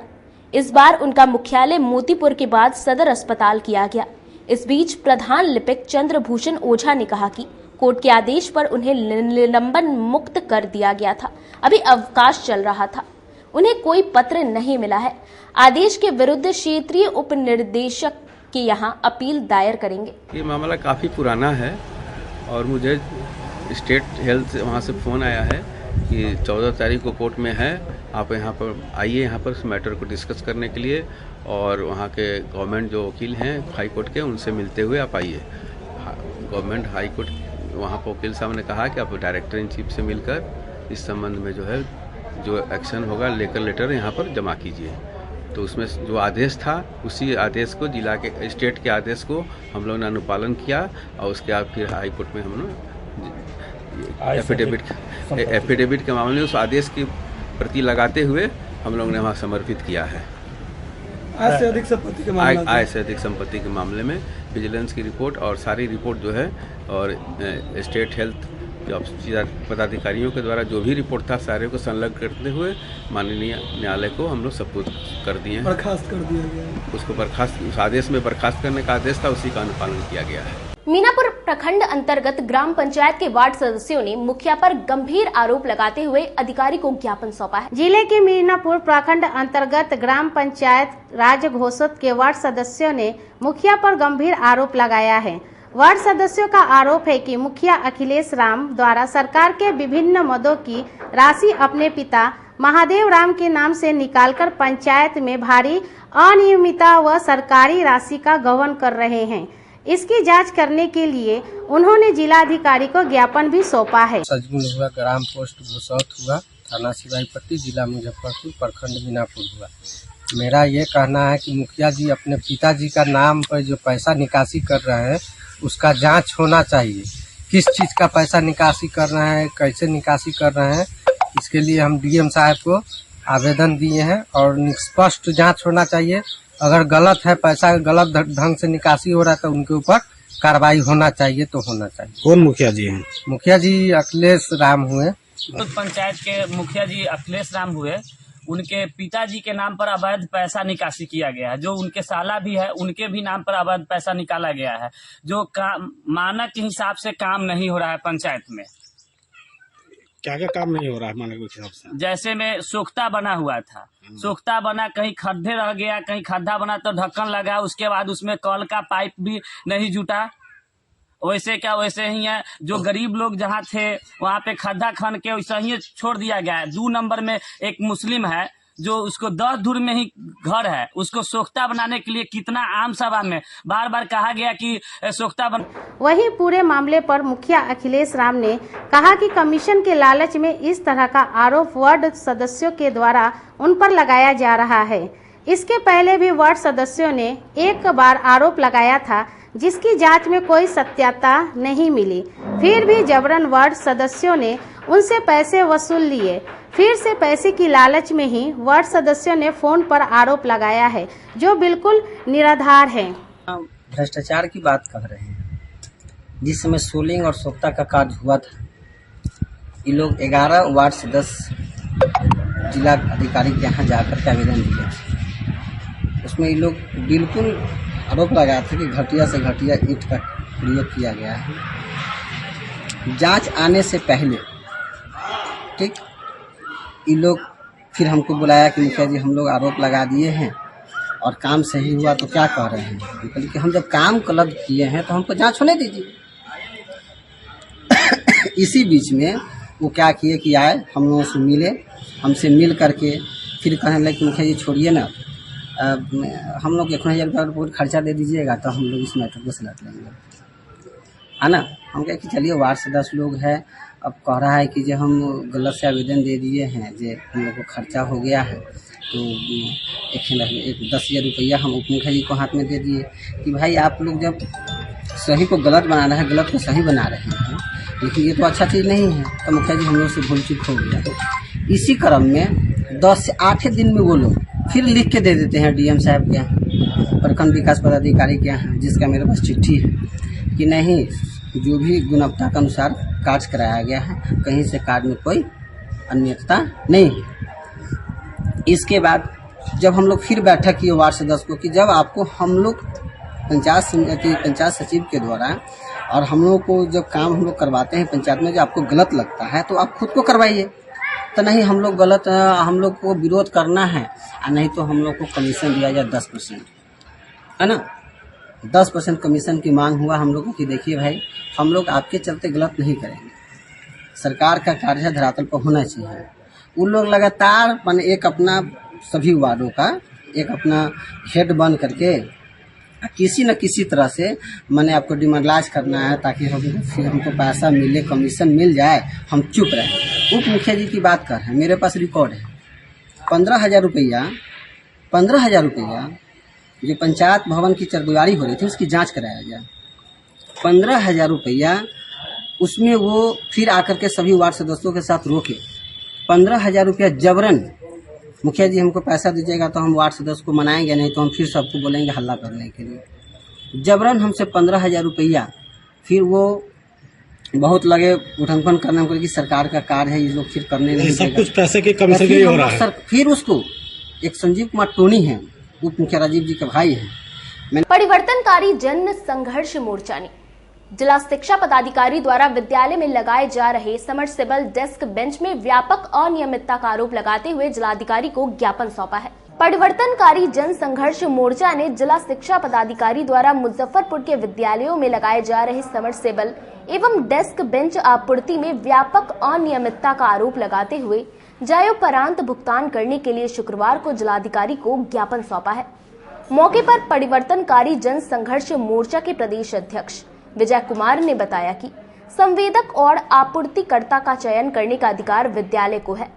इस बार उनका मुख्यालय मोतीपुर के बाद सदर अस्पताल किया गया। इस बीच प्रधान लिपिक चंद्रभूषण ओझा ने कहा कि कोर्ट के आदेश पर उन्हें निलंबन मुक्त कर दिया गया था। अभी अवकाश चल रहा था, उन्हें कोई पत्र नहीं मिला है। आदेश के विरुद्ध क्षेत्रीय उप निर्देशक के यहाँ अपील दायर करेंगे। ये मामला काफ़ी पुराना है और मुझे स्टेट हेल्थ से वहाँ से फ़ोन आया है कि 14 तारीख को कोर्ट में है, आप यहाँ पर आइए, यहाँ पर इस मैटर को डिस्कस करने के लिए, और वहाँ के गवर्नमेंट जो वकील हैं हाई कोर्ट के, उनसे मिलते हुए आप आइए। गवर्नमेंट हाई कोर्ट वहाँ पर वकील साहब ने कहा कि आप डायरेक्टर इन चीफ से मिलकर इस संबंध में जो एक्शन होगा लेकर लेटर यहाँ पर जमा कीजिए। तो उसमें जो आदेश था उसी आदेश को, जिला के स्टेट के आदेश को हम लोगों ने अनुपालन किया और उसके बाद फिर हाई कोर्ट में हम लोग एफिडेविट के मामले में उस आदेश की प्रति लगाते हुए हम लोग ने वहाँ समर्पित किया है। आय से अधिक संपत्ति के मामले में विजिलेंस की रिपोर्ट और सारी रिपोर्ट जो है, और स्टेट हेल्थ पदाधिकारियों के द्वारा जो भी रिपोर्ट था सारे को संलग्न करते हुए माननीय न्यायालय को हम लोग सबूत कर दिए हैं, बर्खास्त कर दिया गया। उसको बर्खास्त, उस आदेश में बर्खास्त करने का आदेश था, उसी का अनुपालन किया गया है। मीनापुर प्रखंड अंतर्गत ग्राम पंचायत के वार्ड सदस्यों ने मुखिया पर गंभीर आरोप लगाते हुए अधिकारी को ज्ञापन सौंपा है। जिले के मीनापुर प्रखंड अंतर्गत ग्राम पंचायत राजघोषित के वार्ड सदस्यों ने मुखिया पर गंभीर आरोप लगाया है। वार्ड सदस्यों का आरोप है कि मुखिया अखिलेश राम द्वारा सरकार के विभिन्न मदों की राशि अपने पिता महादेव राम के नाम से निकालकर पंचायत में भारी अनियमितता व सरकारी राशि का गबन कर रहे हैं। इसकी जांच करने के लिए उन्होंने जिलाधिकारी को ज्ञापन भी सौंपा है। सजगुल हुआ, ग्राम पोस्ट घोसौत हुआ, थाना सिवाईपट्टी, जिला मुजफ्फरपुर, प्रखंड मीनापुर हुआ। मेरा ये कहना है कि मुखिया जी अपने पिताजी का नाम पर जो पैसा निकासी कर रहे हैं उसका जांच होना चाहिए। किस चीज का पैसा निकासी कर रहे हैं, कैसे निकासी कर रहे हैं, इसके लिए हम डीएम साहब को आवेदन दिए हैं और निष्पक्ष जांच होना चाहिए। अगर गलत है, पैसा गलत ढंग से निकासी हो रहा है तो उनके ऊपर कार्रवाई होना चाहिए, तो होना चाहिए। कौन मुखिया जी हैं? मुखिया जी अखिलेश राम हुए। पंचायत के मुखिया जी अखिलेश राम हुए, उनके पिताजी के नाम पर अवैध पैसा निकासी किया गया है। जो उनके साला भी है, उनके भी नाम पर अवैध पैसा निकाला गया है, जो मानक के हिसाब से काम नहीं हो रहा है पंचायत में। क्या क्या काम नहीं हो रहा है मानक के हिसाब से? जैसे में सोख्ता बना हुआ था, सोख्ता बना, कहीं खड्डे रह गया, कहीं खड्डा बना तो ढक्कन लगा, उसके बाद उसमें कल का पाइप भी नहीं जुटा। वैसे क्या वैसे ही है, जो गरीब लोग जहाँ थे वहाँ पे खड्डा खन के वैसे ही छोड़ दिया गया है। 2 नंबर में एक मुस्लिम है जो उसको 10 दूर में ही घर है, उसको सोख्ता बनाने के लिए कितना आम सभा में बार बार कहा गया कि सोख्ता बन। वहीं पूरे मामले पर मुखिया अखिलेश राम ने कहा कि कमीशन के लालच में इस तरह का आरोप वार्ड सदस्यों के द्वारा उन पर लगाया जा रहा है। इसके पहले भी वार्ड सदस्यों ने एक बार आरोप लगाया था, जिसकी जांच में कोई सत्यता नहीं मिली। फिर भी जबरन वार्ड सदस्यों ने उनसे पैसे वसूल लिए। फिर से पैसे की लालच में ही वार्ड सदस्यों ने फोन पर आरोप लगाया है, जो बिल्कुल निराधार है। भ्रष्टाचार की बात कह रहे हैं। जिस समय सोलिंग और सोख्ता का कार्य हुआ था, ये लोग 11 वार्ड सदस्य जिला अधिकारी के यहाँ जाकर के आवेदन दिया। उसमें ये लोग बिल्कुल आरोप लगाया था कि घटिया से घटिया ईंट का प्रयोग किया गया है। जांच आने से पहले ठीक ये लोग फिर हमको बुलाया कि मुखिया जी हम लोग आरोप लगा दिए हैं और काम सही हुआ तो क्या कह रहे हैं। कहते कि हम जब काम गलत किए हैं तो हमको जांच होने दीजिए। इसी बीच में वो क्या किए कि आए, हम लोगों से मिले, हमसे मिल करके फिर कहने लगे कि मुखिया जी छोड़िए ना, हम लोग 1,000 रुपये खर्चा दे दीजिएगा तो हम लोग इस मैटर को सलट लेंगे, है ना। हम कहे कि चलिए वार्ड सदस्य लोग हैं, अब कह रहा है कि जो हम गलत से आवेदन दे दिए हैं, जो हम लोग को खर्चा हो गया है, तो 10,000 रुपया हम उपमुख्य जी को हाथ में दे दिए कि भाई आप लोग जब सही को गलत बना रहे हैं, गलत को सही बना रहे हैं, लेकिन ये तो अच्छा चीज़ नहीं है। तो मुखिया जी हम लोग से भूल चूक हो गया। इसी क्रम में 10 से 8 दिन में वो लोग फिर लिख के दे देते हैं डीएम साहब के यहाँ, प्रखंड विकास पदाधिकारी के यहाँ, जिसका मेरे पास चिट्ठी है कि नहीं, जो भी गुणवत्ता के अनुसार कार्य कराया गया है, कहीं से कार्य में कोई अनियमितता नहीं है। इसके बाद जब हम लोग फिर बैठक किए वार्ड सदस्य को कि जब आपको हम लोग पंचायत सचिव के द्वारा और हम लोग को जब काम हम लोग करवाते हैं पंचायत में, जो आपको गलत लगता है तो आप खुद को करवाइए। तो नहीं, हम लोग गलत, हम लोग को विरोध करना है और नहीं तो हम लोग को कमीशन दिया जाए 10%, है ना। 10% कमीशन की मांग हुआ हम लोगों की। देखिए भाई, हम लोग आपके चलते गलत नहीं करेंगे, सरकार का कार्य धरातल पर होना चाहिए। उन लोग लगातार मैंने एक अपना सभी वार्डों का एक अपना हेड बन करके किसी न किसी तरह से मैंने आपको डिमांडलाइज करना है ताकि हमको पैसा मिले, कमीशन मिल जाए, हम चुप रहें। उप मुखिया जी की बात कर रहे हैं, मेरे पास रिकॉर्ड है। 15,000 रुपया जो पंचायत भवन की चरदीवारी हो रही थी उसकी जांच कराया गया। 15,000 रुपया उसमें वो फिर आकर के सभी वार्ड सदस्यों के साथ रोके। 15,000 रुपया जबरन, मुखिया जी हमको पैसा दीजिएगा तो हम वार्ड सदस्य को मनाएंगे, नहीं तो हम फिर सबको बोलेंगे हल्ला करने के लिए। जबरन हमसे 15,000 रुपया, फिर वो बहुत लगे उठनपन करने को कि सरकार का कार्य है, ये लोग फिर करने नहीं सब कुछ पैसे के कमीशन के लिए हो रहा है। फिर उसको एक संजीव कुमार टोनी है, उप मुखिया राजीव जी के भाई हैं। परिवर्तनकारी जन संघर्ष मोर्चा ने जिला शिक्षा पदाधिकारी द्वारा विद्यालय में लगाए जा रहे समरसेबल डेस्क बेंच में व्यापक अनियमितता का आरोप लगाते हुए जिलाधिकारी को ज्ञापन सौंपा है। परिवर्तनकारी जन संघर्ष मोर्चा ने जिला शिक्षा पदाधिकारी द्वारा मुजफ्फरपुर के विद्यालयों में लगाए जा रहे समरसेबल एवं डेस्क बेंच आपूर्ति में व्यापक अनियमितता का आरोप लगाते हुए जायोपरांत भुगतान करने के लिए शुक्रवार को जिलाधिकारी को ज्ञापन सौंपा है। मौके पर परिवर्तनकारी जन संघर्ष मोर्चा के प्रदेश अध्यक्ष विजय कुमार ने बताया कि संवेदक और आपूर्तिकर्ता का चयन करने का अधिकार विद्यालय को है।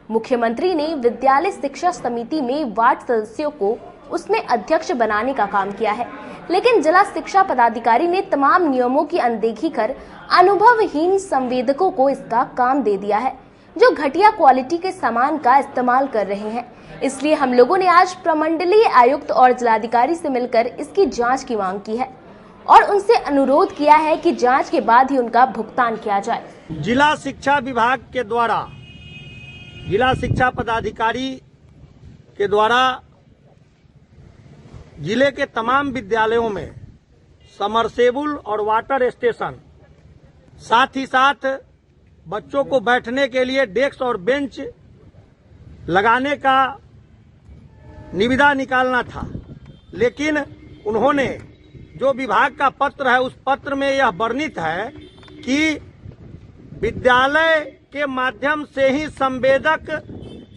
मुख्यमंत्री ने विद्यालय शिक्षा समिति में वार्ड सदस्यों को उसमें अध्यक्ष बनाने का काम किया है, लेकिन जिला शिक्षा पदाधिकारी ने तमाम नियमों की अनदेखी कर अनुभवहीन संवेदकों को इसका काम दे दिया है, जो घटिया क्वालिटी के सामान का इस्तेमाल कर रहे हैं। इसलिए हम लोगों ने आज प्रमंडलीय आयुक्त और जिलाधिकारी से मिलकर इसकी जांच की मांग की है और उनसे अनुरोध किया है कि जांच के बाद ही उनका भुगतान किया जाए। जिला शिक्षा विभाग के द्वारा जिला शिक्षा पदाधिकारी के द्वारा जिले के तमाम विद्यालयों में समरसेबुल और वाटर स्टेशन, साथ ही साथ बच्चों को बैठने के लिए डेस्क और बेंच लगाने का निविदा निकालना था, लेकिन उन्होंने जो विभाग का पत्र है उस पत्र में यह वर्णित है कि विद्यालय के माध्यम से ही संवेदक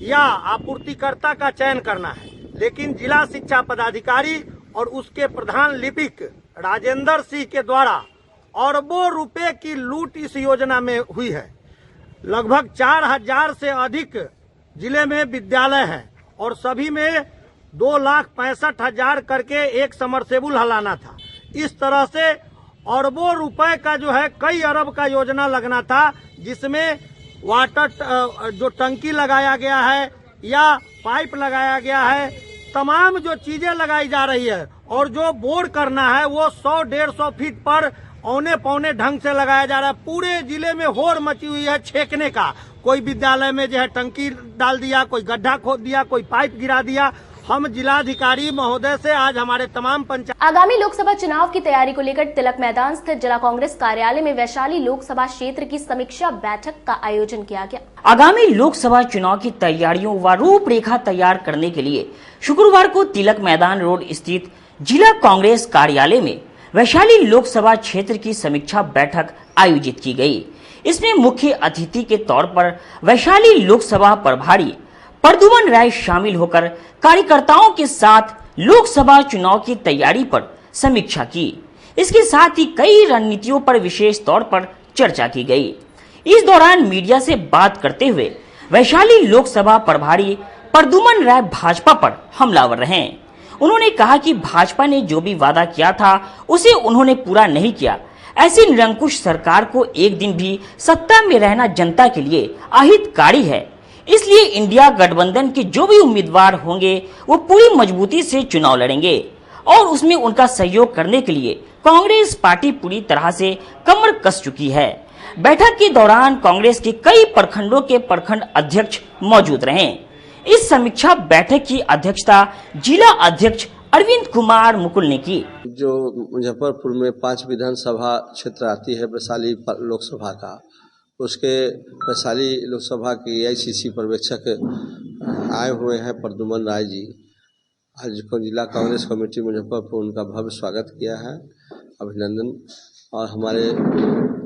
या आपूर्तिकर्ता का चयन करना है, लेकिन जिला शिक्षा पदाधिकारी और उसके प्रधान लिपिक राजेंद्र सिंह के द्वारा अरबों रुपए की लूट इस योजना में हुई है। लगभग 4,000 से अधिक जिले में विद्यालय हैं और सभी में 2,65,000 करके एक समरसेबुल हलाना था। इस तरह से अरबों रुपए का जो है कई अरब का योजना लगना था, जिसमें वाटर जो टंकी लगाया गया है या पाइप लगाया गया है, तमाम जो चीजें लगाई जा रही है और जो बोर्ड करना है वो 100-150 फीट पर औने पौने ढंग से लगाया जा रहा है। पूरे जिले में होड़ मची हुई है छेकने का। कोई विद्यालय में जो है टंकी डाल दिया, कोई गड्ढा खोद दिया, कोई पाइप गिरा दिया। हम जिलाधिकारी महोदय से आज हमारे तमाम पंचायत आगामी लोकसभा चुनाव की तैयारी को लेकर तिलक मैदान स्थित जिला कांग्रेस कार्यालय में वैशाली लोकसभा क्षेत्र की समीक्षा बैठक का आयोजन किया गया। आगामी लोकसभा चुनाव की तैयारियों व रूपरेखा तैयार करने के लिए शुक्रवार को तिलक मैदान रोड स्थित जिला कांग्रेस कार्यालय में वैशाली लोकसभा क्षेत्र की समीक्षा बैठक आयोजित की गई। इसमें मुख्य अतिथि के तौर पर वैशाली लोकसभा प्रभारी प्रद्युमन राय शामिल होकर कार्यकर्ताओं के साथ लोकसभा चुनाव की तैयारी पर समीक्षा की। इसके साथ ही कई रणनीतियों पर विशेष तौर पर चर्चा की गई। इस दौरान मीडिया से बात करते हुए वैशाली लोकसभा प्रभारी प्रद्युमन राय भाजपा पर हमलावर रहे। उन्होंने कहा कि भाजपा ने जो भी वादा किया था उसे उन्होंने पूरा नहीं किया। ऐसी निरंकुश सरकार को एक दिन भी सत्ता में रहना जनता के लिए अहितकारी है। इसलिए इंडिया गठबंधन के जो भी उम्मीदवार होंगे वो पूरी मजबूती से चुनाव लड़ेंगे और उसमें उनका सहयोग करने के लिए कांग्रेस पार्टी पूरी तरह से कमर कस चुकी है। बैठक के दौरान कांग्रेस के कई प्रखंडों के प्रखंड अध्यक्ष मौजूद रहे। इस समीक्षा बैठक की अध्यक्षता जिला अध्यक्ष अरविंद कुमार मुकुल ने की। जो मुजफ्फरपुर में 5 विधानसभा क्षेत्र आती है वैशाली लोकसभा का, उसके वैशाली लोकसभा की AICC पर्यवेक्षक आए हुए हैं प्रद्युमन राय जी। आज जिला कांग्रेस कमेटी मुजफ्फरपुर उनका भव्य स्वागत किया है, अभिनंदन। और हमारे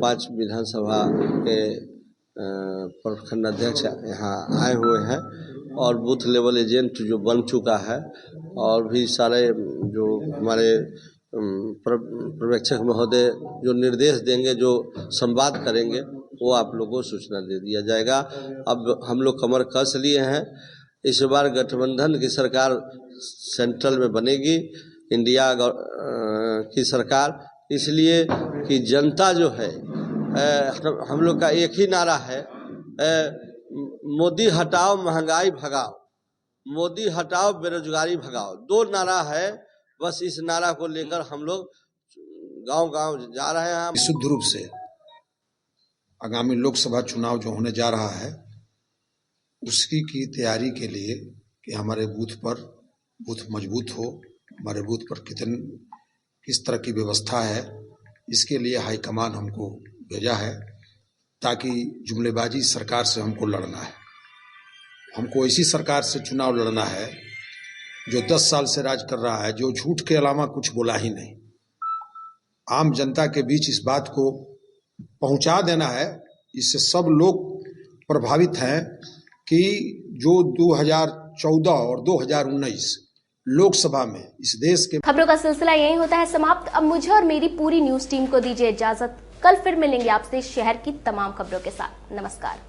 5 विधानसभा के प्रखंड अध्यक्ष यहाँ आए हुए हैं और बूथ लेवल एजेंट जो बन चुका है और भी सारे जो हमारे पर्यवेक्षक महोदय जो निर्देश देंगे, जो संवाद करेंगे, वो आप लोगों को सूचना दे दिया जाएगा। अब हम लोग कमर कस लिए हैं। इस बार गठबंधन की सरकार सेंट्रल में बनेगी, इंडिया की सरकार, इसलिए कि जनता जो है हम लोग का एक ही नारा है, मोदी हटाओ महंगाई भगाओ, मोदी हटाओ बेरोजगारी भगाओ। 2 नारा है, बस इस नारा को लेकर हम लोग गांव-गांव जा रहे हैं। शुद्ध रूप से आगामी लोकसभा चुनाव जो होने जा रहा है उसकी की तैयारी के लिए कि हमारे बूथ मजबूत हो, हमारे बूथ पर किस तरह की व्यवस्था है, इसके लिए हाईकमान हमको भेजा है ताकि जुमलेबाजी सरकार से हमको लड़ना है। हमको ऐसी सरकार से चुनाव लड़ना है जो 10 साल से राज कर रहा है, जो झूठ के अलावा कुछ बोला ही नहीं। आम जनता के बीच इस बात को पहुंचा देना है, इससे सब लोग प्रभावित हैं कि जो 2014 और 2019 लोकसभा में इस देश के खबरों का सिलसिला यही होता है समाप्त। अब मुझे और मेरी पूरी न्यूज टीम को दीजिए इजाजत। कल फिर मिलेंगे आपसे शहर की तमाम खबरों के साथ। नमस्कार।